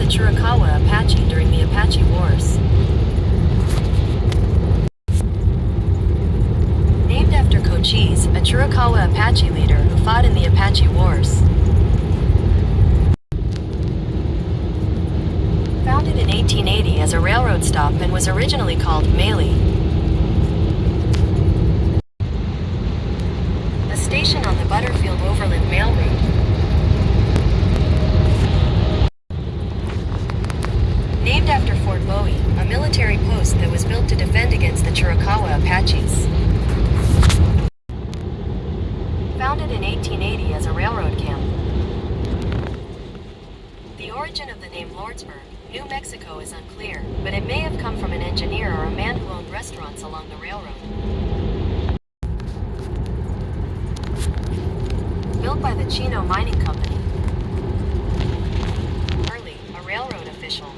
the Chiricahua Apache during the Apache Wars. Named after Cochise, a Chiricahua Apache leader who fought in the Apache Wars. Founded in 1880 as a railroad stop and was originally called Maley. A station on the Butterfield Overland Mail Route. Named after Fort Bowie, a military post that was built to defend against the Chiricahua Apaches. Founded in 1880 as a railroad camp. The origin of the name Lordsburg, New Mexico is unclear, but it may have come from an engineer or a man who owned restaurants along the railroad. Built by the Chino Mining Company. Early, a railroad official.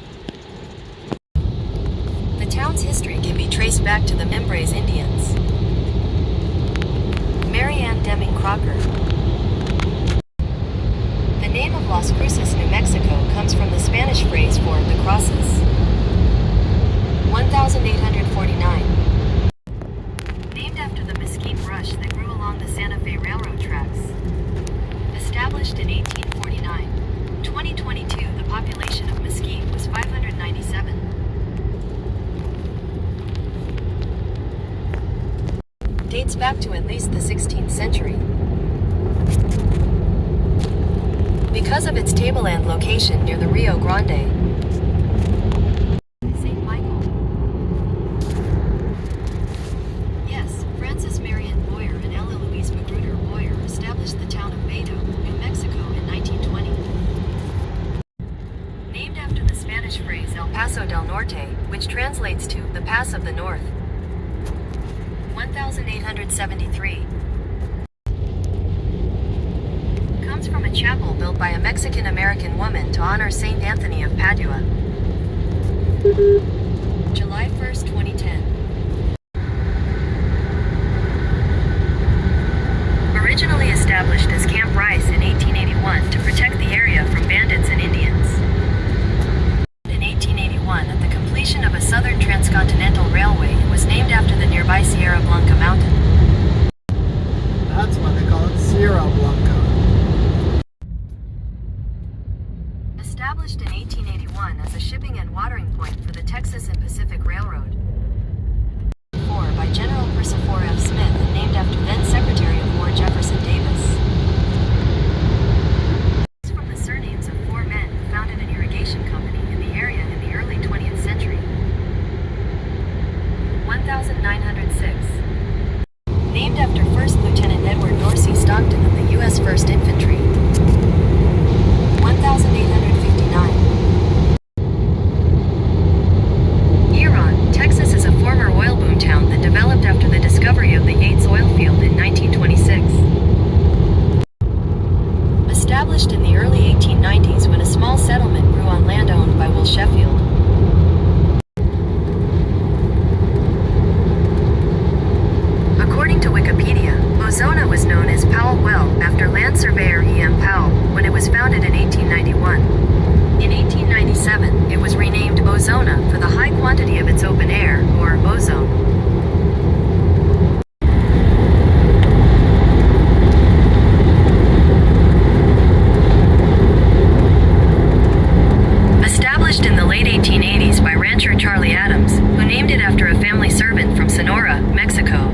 The town's history can be traced back to the Mimbres Indians. Mary Ann Deming Crocker. The name of Las Cruces, New Mexico comes from the Spanish phrase for the crosses. 1849. Named after the mesquite brush that grew along the Santa Fe Railroad tracks. Established in 1849. 2022, the population of Mesquite was 597. Dates back to at least the 16th century. Because of its tableland location near the Rio Grande. St. Michael. Yes, Francis Marion Boyer and Ella Louise Magruder Boyer established the town of Beto, New Mexico in 1920. Named after the Spanish phrase El Paso del Norte, which translates to the Pass of the North. 1873. Comes from a chapel built by a Mexican-American woman to honor Saint Anthony of Padua. July 1st, 2010. Originally established as Camp Rice in 1881 to protect the area from bandits and Indians. In 1881, at the completion of a southern transcontinental railway, it was named after the nearby Sierra Blanca mountain. That's why they call it Sierra Blanca. Established in 1881 as a shipping and watering point for the Texas and Pacific Railroad. By General Percifor F. Smith and named after then Secretary of War Jefferson Davis. It's from the surnames of four men who founded an irrigation company in the area in the early 20th century. 1906. Named after 1st Lieutenant Edward Dorsey Stockton of the U.S. 1st Infantry. 1859. Huron, Texas is a former oil boom town that developed after the discovery of the Yates oil field in 1926. Established in the early 1890s when a small settlement grew on land owned by Will Sheffield. According to Wikipedia, Ozona was known as Powell Well after land surveyor E.M. Powell when it was founded in 1891. In 1897, it was renamed Ozona for the high quantity of its open air, or ozone. Established in the late 1880s by rancher Charlie Adams, who named it after a family servant from Sonora, Mexico.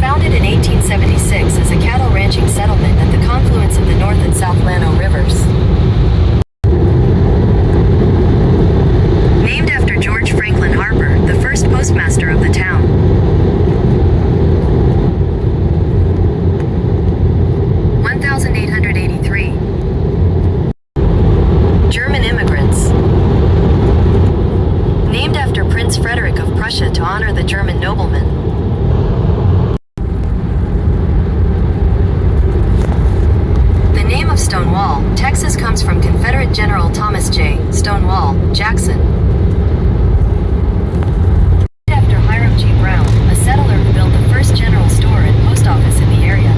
Founded in 1876 as a cattle ranching settlement at the confluence of the North and South Llano Rivers. Named after George Franklin Harper, the first postmaster of the town. (1883). German immigrants. Named after Prince Frederick of Prussia to honor the German nobleman. The name of Stonewall, Texas comes from Confederate General Thomas J. Stonewall Jackson. Named after Hiram G. Brown, a settler who built the first general store and post office in the area.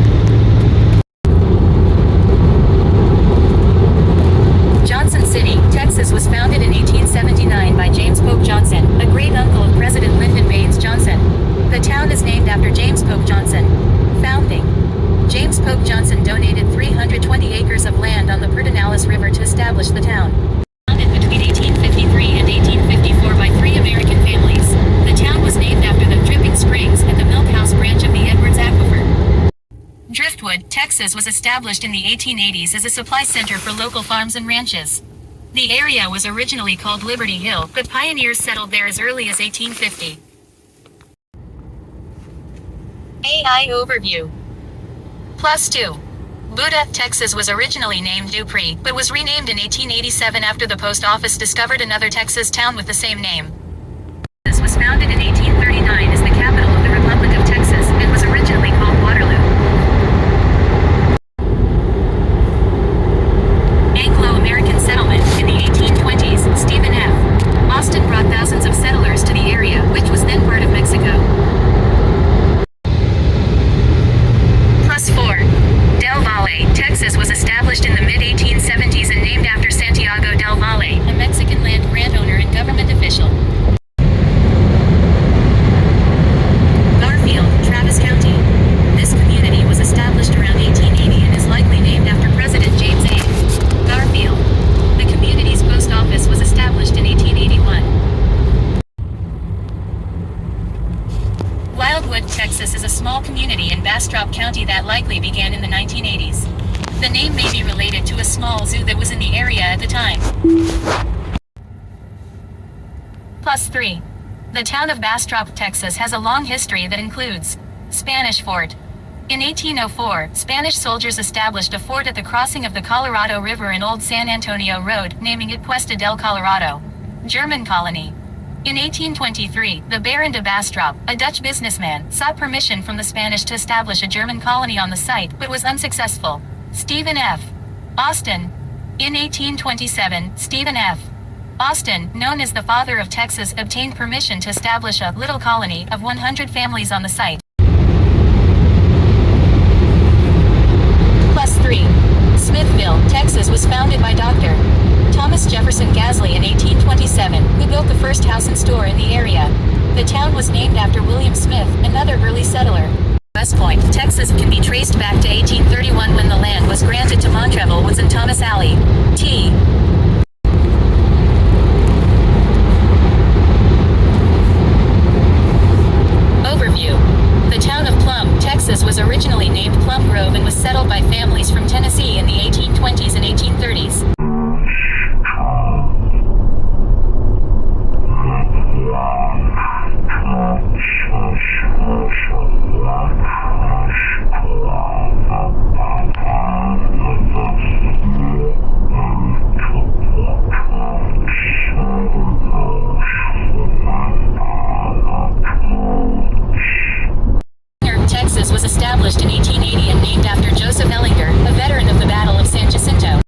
Texas was established in the 1880s as a supply center for local farms and ranches. The area was originally called Liberty Hill, but pioneers settled there as early as 1850. AI Overview. Plus 2. Buda, Texas was originally named Dupree, but was renamed in 1887 after the post office discovered another Texas town with the same name. This was founded in 1839 as the capital of the Republic of Texas and was originally called Waterloo. Anglo-American settlement. In the 1820s, Stephen F. Austin brought thousands of settlers to the area, which was then part of Mexico. Plus 4. Del Valle, Texas was established in the mid-1870s and named after Santiago del Valle, a Mexican land grant owner and government official. Garfield, Travis County. This community was established around 1880 and is likely named after President James A. Garfield. The community's post office was established in 1881. Wildwood, Texas is a small community in Bastrop County that likely began in the 1980s. The name may be related to a small zoo that was in the area at the time. Plus 3. The town of Bastrop, Texas has a long history that includes Spanish Fort. In 1804, Spanish soldiers established a fort at the crossing of the Colorado River and Old San Antonio Road, naming it Puesta del Colorado. German colony. In 1823, the Baron de Bastrop, a Dutch businessman, sought permission from the Spanish to establish a German colony on the site, but was unsuccessful. Stephen F. Austin. In 1827, Stephen F. Austin, known as the father of Texas, obtained permission to establish a little colony of 100 families on the site. Plus 3. Smithville, Texas was founded by Dr. Thomas Jefferson Gasley in 1827, who built the first house and store in the area. The town was named after William Smith, another early settler. West Point, Texas can be traced back to 1831 when the land was granted to Montreville Woods and Thomas Alley. T. Overview. The town of Plum, Texas was originally named Plum Grove and was settled by families from Tennessee in the 1820s and 1830s. Texas was established in 1880 and named after Joseph Ellinger, a veteran of the Battle of San Jacinto.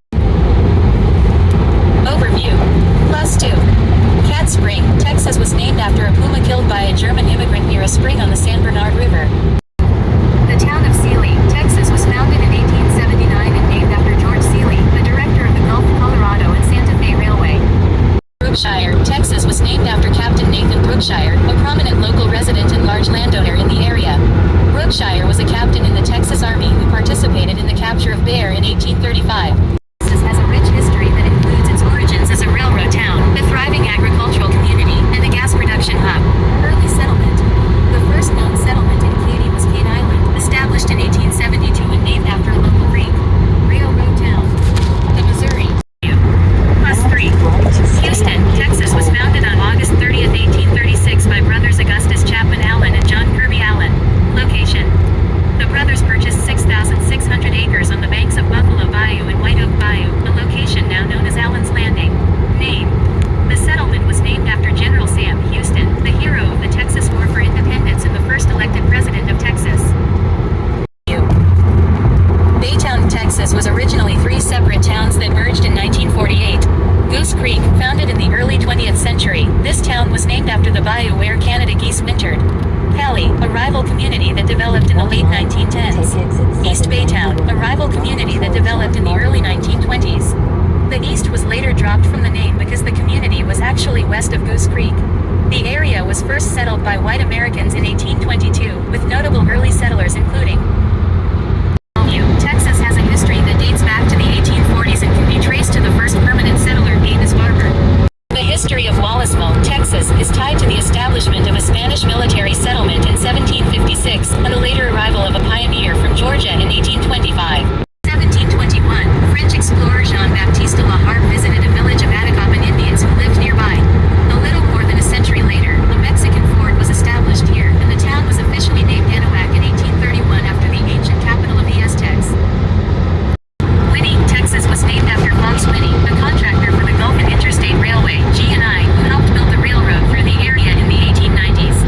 Overview. Plus 2. Cat Spring, Texas was named after a puma killed by a German immigrant near a spring on the San Bernard River. The town of Sealy, Texas was founded in 1879 and named after George Sealy, the director of the Gulf, Colorado and Santa Fe Railway. Brookshire, Texas was named after Captain Nathan Brookshire, a prominent local resident and large landowner in the area. Brookshire was a captain in the Texas Army who participated in the capture of Bear in 1835. Texas has a rich history that includes its origins as a railroad town, a thriving agricultural community, and a gas production hub. Early settlement. The first known settlement in Katy was Cane Island, established in 1872 and named after a local creek. Railroad town. The Missouri. Plus 3. Houston, Texas was founded on August 30, 1836 by brothers Augustus Chapman Allen and John Kirby Allen. Location. The brothers purchased 6,600 acres on the banks of Buffalo Bayou and White Oak Bayou, a location now known as Allen's Landing. Name. The settlement was named after General Sam Houston, the hero of the Texas War for Independence and the first elected president of Texas. Baytown, Texas was originally 3 separate towns that merged in 1948. Goose Creek, founded in the early 20th century, this town was named after the bayou where Canada geese wintered. Pally, a rival community that developed in the late 1910s. East Baytown, a rival community that developed in the early 1920s. The East was later dropped from the name because the community was actually west of Goose Creek. The area was first settled by white Americans in 1822, with notable early settlers including Texas has a history that dates back to the 1840s and can be traced to the first permanent settler, Amos Barber. The history of Wallaceville, Texas Texas, is tied to the establishment of a Spanish military settlement in 1756 and the later arrival of a pioneer from Georgia in 1825. 1721, French explorer Jean-Baptiste La Harpe visited a village of Atacapan Indians who lived nearby. A little more than a century later, a Mexican fort was established here, and the town was officially named Anahuac in 1831 after the ancient capital of the Aztecs. Winnie, Texas was named after Fox Winnie, a contractor for the Gulf and Interstate Railway, G&I, who helped build the railroad through the area in the 1890s.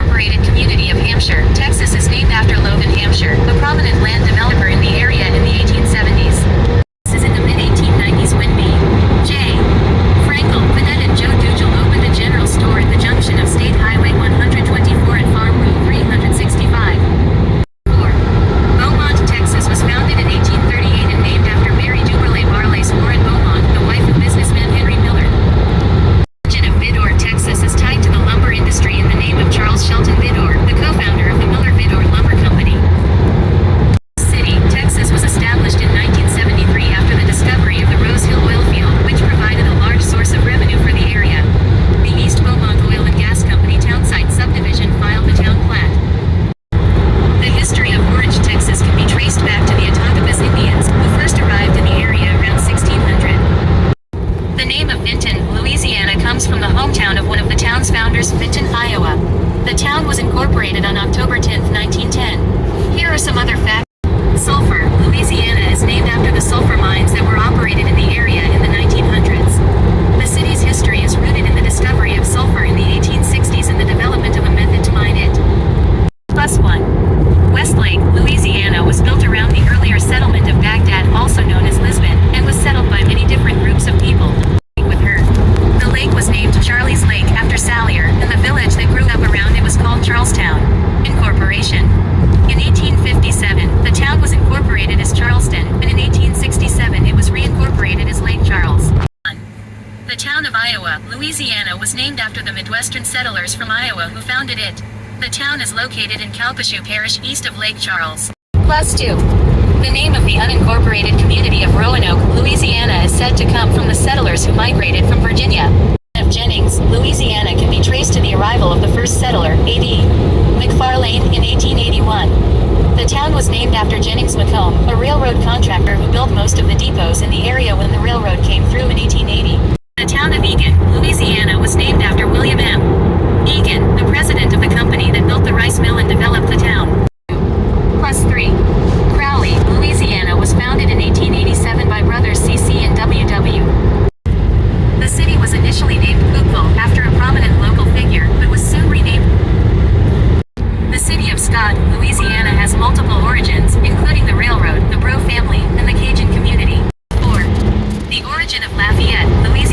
Incorporated community of Hampshire, Texas is named after Logan Hampshire, a prominent land developer in the area in the 1870s. This is in the mid-1890s when B. J. Frankel, Vanette and Joe Dugel opened a general store at the junction of State Highway 124 and Farm Route 365. 4. Beaumont, Texas was founded in 1838 and named after Mary Duberlay Barley's Warren Beaumont, the wife of businessman Henry Miller. The origin of Vidor, Texas is tied to the lumber industry in the name of Charles Shelton Vidor, the co-founder of the Miller-Vidor Lumber Company. City, Texas was established in 1973 after the discovery of the Rose Hill oil field, which provided a large source of revenue for the area. The East Beaumont Oil and Gas Company Townsite subdivision filed the town plat. The history of Orange, Texas can be traced back to the Atoncabas Indians, who first arrived in the area around 1600. The name of Vinton, Louisiana comes from the hometown of one of the town's founders, Vinton, Iowa. The town was incorporated on October 10, 1910. Here are some other facts. Sulphur, Louisiana is named after the sulphur mines that were operated in the area in the 1900s. The city's history is rooted in the discovery of sulphur in the 1860s and the development of a method to mine it. +1. Westlake, Louisiana was built around the earlier settlement of Baghdad, also known as Lisbon, and was settled by many different groups of people. With her. The lake was named Charlie's Lake after Sallier, and the village that grew up around it was called Charlestown. Incorporation. In 1857, the town was incorporated as Charleston, and in 1867 it was reincorporated as Lake Charles. The town of Iowa, Louisiana was named after the Midwestern settlers from Iowa who founded it. The town is located in Calcasieu Parish east of Lake Charles. +2. The name of the unincorporated community of Roanoke, Louisiana is said to come from the settlers who migrated from Virginia. Of Jennings, Louisiana can be traced to the arrival of the first settler, A.D. McFarlane, in 1881. The town was named after Jennings Macomb, a railroad contractor who built most of the depots in the area when the railroad came through in 1880. The town of Eagan, Louisiana was named after William M. Eagan, the president of the company that built the rice mill and developed the town. +3. Crowley, Louisiana was founded in 1887 by brothers C.C. and W.W. The city was initially named Cookville after a prominent local figure, but was soon renamed. The city of Scott, Louisiana has multiple origins, including the railroad, the Bro family, and the Cajun community. 4. The origin of Lafayette, Louisiana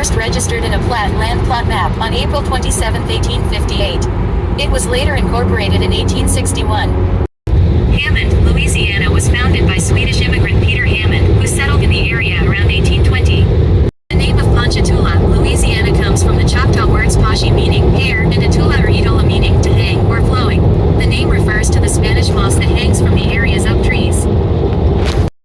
first registered in a land plot map on April 27, 1858. It was later incorporated in 1861. Hammond, Louisiana was founded by Swedish immigrant Peter Hammond, who settled in the area around 1820. The name of Ponchatoula, Louisiana comes from the Choctaw words pashi meaning hair and atula or itola meaning to hang or flowing. The name refers to the Spanish moss that hangs from the area's up trees.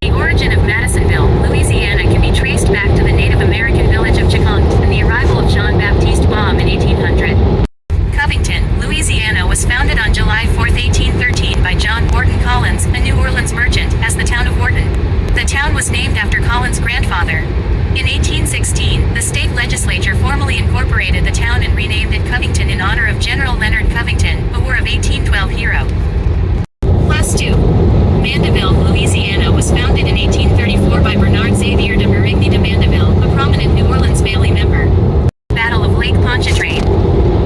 The origin of Madisonville, Louisiana can be traced back to the Native American village of Chicon and the arrival of Jean-Baptiste Baum in 1800. Covington, Louisiana was founded on July 4, 1813 by John Wharton Collins, a New Orleans merchant, as the town of Wharton. The town was named after Collins' grandfather. In 1816, the state legislature formally incorporated the town and renamed it Covington in honor of General Leonard Covington, a War of 1812 hero. Class 2. Mandeville, Louisiana was founded in 1834 by Bernard Xavier de Marigny de Mandeville, a prominent New Orleans Bailey member. Battle of Lake Pontchartrain.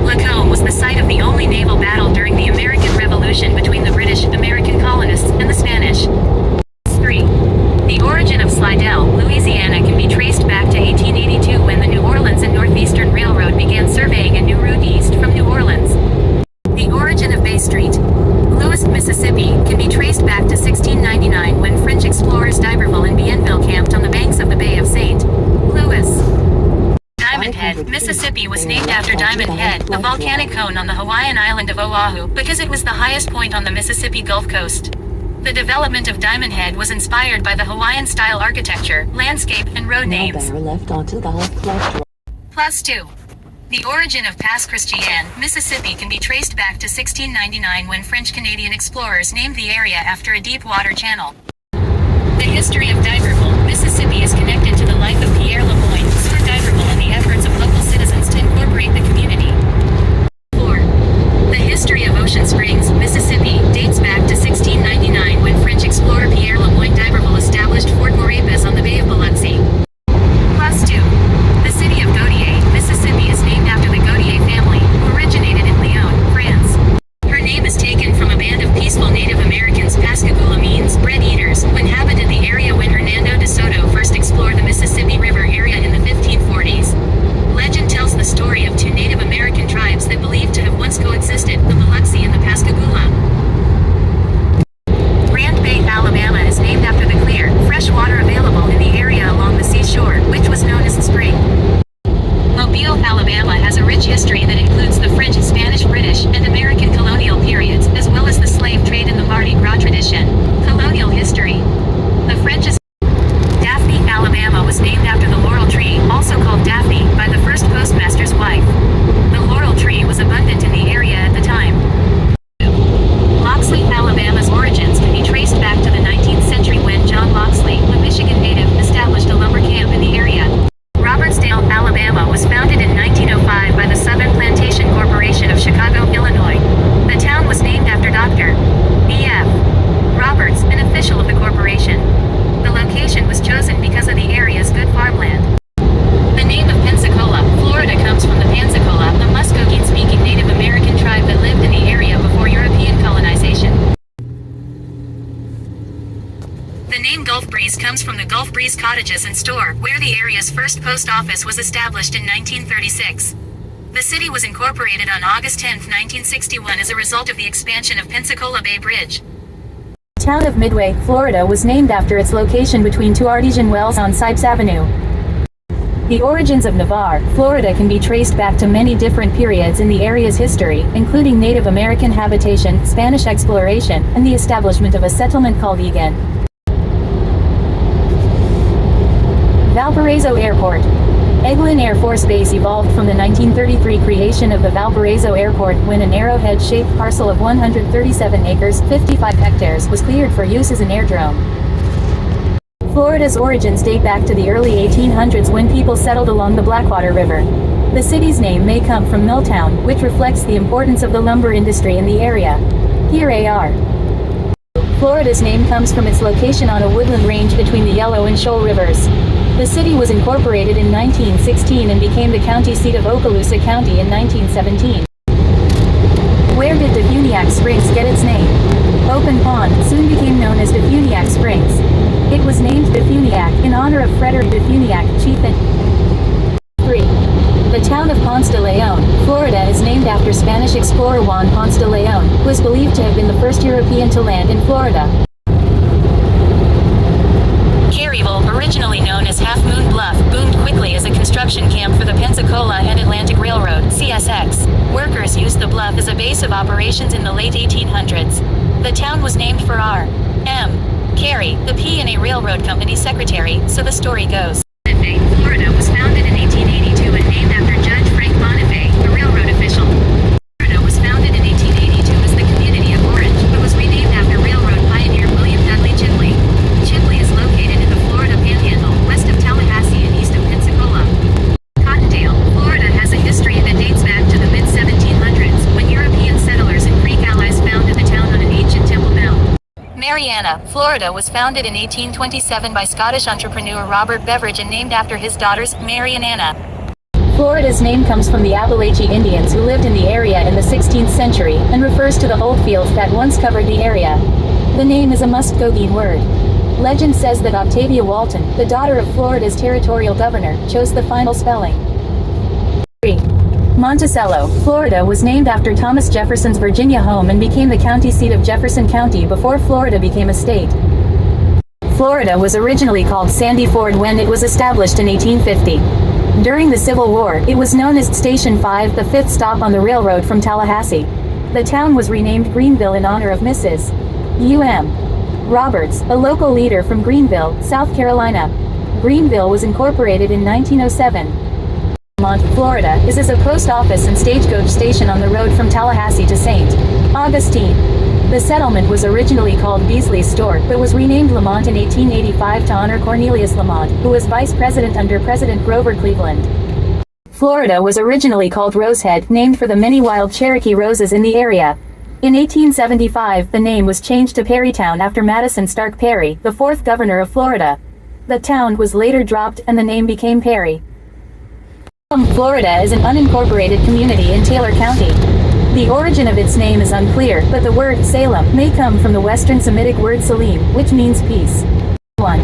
Lacombe was the site of the only naval battle during the American Revolution between the British, American colonists, and the Spanish. 3. The origin of Slidell, Louisiana can be traced back to 1882 when the New Orleans and Northeastern Railroad began surveying a new route east from New Orleans. The origin of Bay Street, Louis, Mississippi, can be traced back to 1699 when French explorers d'Iberville and Bienville camped on the banks of the Bay of St. Louis. Diamond Head, Mississippi was named after Diamond Head, a volcanic cone on the Hawaiian island of Oahu, because it was the highest point on the Mississippi Gulf Coast. The development of Diamond Head was inspired by the Hawaiian-style architecture, landscape, and road names. Left onto Golf Club. Plus 2. The origin of Pass Christian, Mississippi can be traced back to 1699 when French-Canadian explorers named the area after a deep water channel. The history of D'Iberville, Mississippi is connected to the life of Pierre Lemoyne, Sir D'Iberville, and the efforts of local citizens to incorporate the community. 4. The history of Ocean Springs, Mississippi, dates back to 1699 when French explorer Pierre Lemoyne d'Iberville established Fort Maurepas on the Bay of Biloxi. Plus 2. The city of Gautier, Mississippi is named after the Gautier family, who originated in Lyon, France. Her name is taken from a band of peaceful Native Americans, Pascagoula means bread eaters, who inhabited the area when Hernando de Soto first explored the Mississippi River area in the 1540s. Legend tells the story of two Native American tribes that believed to have once coexisted, the Biloxi and the Pascagoula. Grand Bay, Alabama is named after the clear, fresh water available in the area along the seashore, which was known as the spring. Mobile, Alabama has a rich history that includes the French, Spanish, British, and American colonial periods, as well as the slave trade and the Mardi Gras tradition. Colonial history. The French is Daphne, Alabama was named after the laurel tree, also called Daphne, by the first postmaster's wife. The laurel tree was abundant in the area at the time. Loxley, Alabama's origins can be traced back to the 19th century when John Loxley, a Michigan native, established a lumber camp in the area. Robertsdale, Alabama was founded in 1905 by the Southern Plantation Corporation of Chicago, Illinois. The town was named after Dr. B.F. Roberts, an official of the corporation. The location was chosen because of the area's good farmland. The name of Pensacola, Florida comes from the Pensacola, a Muskogee-speaking Native American tribe that lived in the area before European colonization. The name Gulf Breeze comes from the Gulf Breeze Cottages and Store, where the area's first post office was established in 1936. The city was incorporated on August 10, 1961 as a result of the expansion of Pensacola Bay Bridge. The town of Midway, Florida was named after its location between two artesian wells on Sipes Avenue. The origins of Navarre, Florida can be traced back to many different periods in the area's history, including Native American habitation, Spanish exploration, and the establishment of a settlement called Egan. Valparaiso Airport. Eglin Air Force Base evolved from the 1933 creation of the Valparaiso Airport when an arrowhead-shaped parcel of 137 acres, 55 hectares, was cleared for use as an airdrome. Florida's origins date back to the early 1800s when people settled along the Blackwater River. The city's name may come from Milltown, which reflects the importance of the lumber industry in the area. Here they are. Florida's name comes from its location on a woodland range between the Yellow and Shoal Rivers. The city was incorporated in 1916 and became the county seat of Okaloosa County in 1917. Where did Defuniak Springs get its name? Open Pond soon became known as Defuniak Springs. It was named Defuniak in honor of Frederick Defuniak, chief in 3. The town of Ponce de Leon, Florida is named after Spanish explorer Juan Ponce de Leon, who is believed to have been the first European to land in Florida. Caryville, originally known as Half Moon Bluff, boomed quickly as a construction camp for the Pensacola and Atlantic Railroad, CSX. Workers used the bluff as a base of operations in the late 1800s. The town was named for R.M. Cary, the P&A Railroad Company secretary, so the story goes. Florida was founded in 1882 and named after Judge Frank Bonifay, a railroad official. Florida was founded in 1882 as the community of Orange, but was renamed after railroad pioneer William Dudley Chidley. Chidley is located in the Florida Panhandle, west of Tallahassee and east of Pensacola. Cottondale, Florida has a history that dates back to the mid-1700s, when European settlers and Creek allies founded the town on an ancient temple mount. Marianna, Florida was founded in 1827 by Scottish entrepreneur Robert Beveridge and named after his daughters, Mary and Anna. Florida's name comes from the Appalachian Indians who lived in the area in the 16th century, and refers to the old fields that once covered the area. The name is a Muskogee word. Legend says that Octavia Walton, the daughter of Florida's territorial governor, chose the final spelling. 3. Monticello, Florida was named after Thomas Jefferson's Virginia home and became the county seat of Jefferson County before Florida became a state. Florida was originally called Sandy Ford when it was established in 1850. During the Civil War, it was known as Station 5, the fifth stop on the railroad from Tallahassee. The town was renamed Greenville in honor of Mrs. U.M. Roberts, a local leader from Greenville, South Carolina. Greenville was incorporated in 1907. Florida is a post office and stagecoach station on the road from Tallahassee to St. Augustine. The settlement was originally called Beasley's Store, but was renamed Lamont in 1885 to honor Cornelius Lamont, who was vice president under President Grover Cleveland. Florida was originally called Rosehead, named for the many wild Cherokee roses in the area. In 1875, the name was changed to Perrytown after Madison Stark Perry, the fourth governor of Florida. The town was later dropped and the name became Perry. Florida is an unincorporated community in Taylor County. The origin of its name is unclear, but the word Salem may come from the Western Semitic word Salim, which means peace. 1.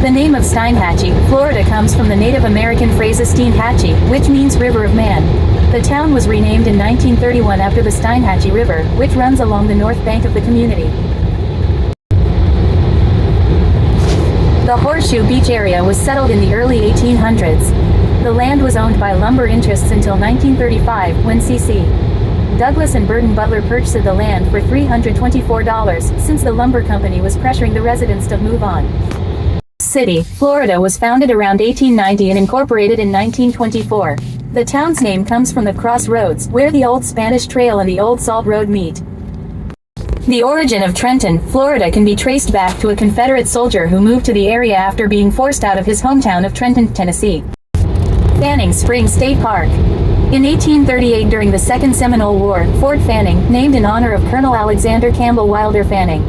The name of Steinhatchee, Florida comes from the Native American phrase Steinhatchee, which means River of Man. The town was renamed in 1931 after the Steinhatchee River, which runs along the north bank of the community. The Horseshoe Beach area was settled in the early 1800s. The land was owned by lumber interests until 1935, when C.C. Douglas and Burton Butler purchased the land for $324, since the lumber company was pressuring the residents to move on. City, Florida was founded around 1890 and incorporated in 1924. The town's name comes from the crossroads, where the old Spanish Trail and the old Salt Road meet. The origin of Trenton, Florida can be traced back to a Confederate soldier who moved to the area after being forced out of his hometown of Trenton, Tennessee. Fanning Springs State Park. In 1838, during the Second Seminole War, Fort Fanning, named in honor of Colonel Alexander Campbell Wilder Fanning.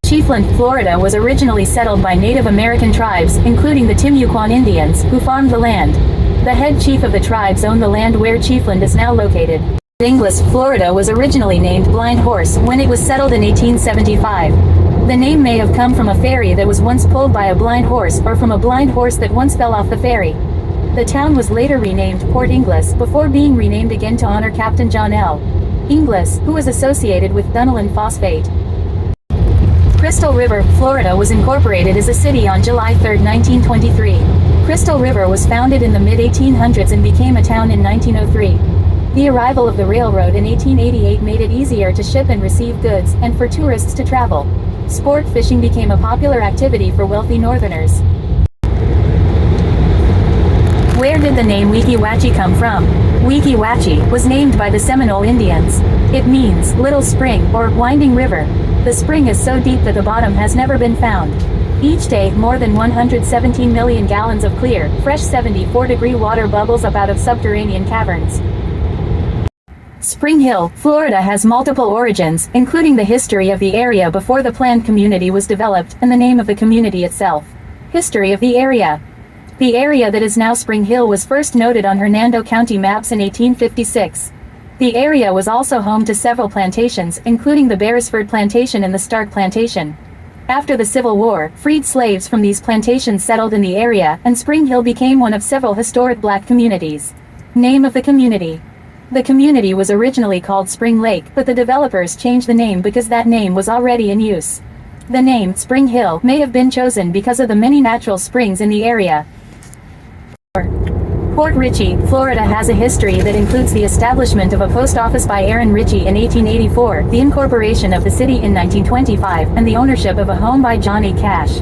Chiefland, Florida was originally settled by Native American tribes, including the Timucuan Indians, who farmed the land. The head chief of the tribes owned the land where Chiefland is now located. Inglis, Florida was originally named Blind Horse when it was settled in 1875. The name may have come from a ferry that was once pulled by a blind horse, or from a blind horse that once fell off the ferry. The town was later renamed Port Inglis, before being renamed again to honor Captain John L. Inglis, who was associated with Duneland Phosphate. Crystal River, Florida was incorporated as a city on July 3, 1923. Crystal River was founded in the mid-1800s and became a town in 1903. The arrival of the railroad in 1888 made it easier to ship and receive goods, and for tourists to travel. Sport fishing became a popular activity for wealthy northerners. Where did the name Weeki Wachee come from? Weeki Wachee was named by the Seminole Indians. It means little spring or winding river. The spring is so deep that the bottom has never been found. Each day, more than 117 million gallons of clear, fresh 74-degree water bubbles up out of subterranean caverns. Spring Hill, Florida has multiple origins, including the history of the area before the planned community was developed, and the name of the community itself. History of the area. The area that is now Spring Hill was first noted on Hernando County maps in 1856. The area was also home to several plantations, including the Beresford Plantation and the Stark Plantation. After the Civil War, freed slaves from these plantations settled in the area, and Spring Hill became one of several historic black communities. Name of the community. The community was originally called Spring Lake, but the developers changed the name because that name was already in use. The name, Spring Hill, may have been chosen because of the many natural springs in the area. Port Richey, Florida has a history that includes the establishment of a post office by Aaron Ritchie in 1884, the incorporation of the city in 1925, and the ownership of a home by Johnny Cash.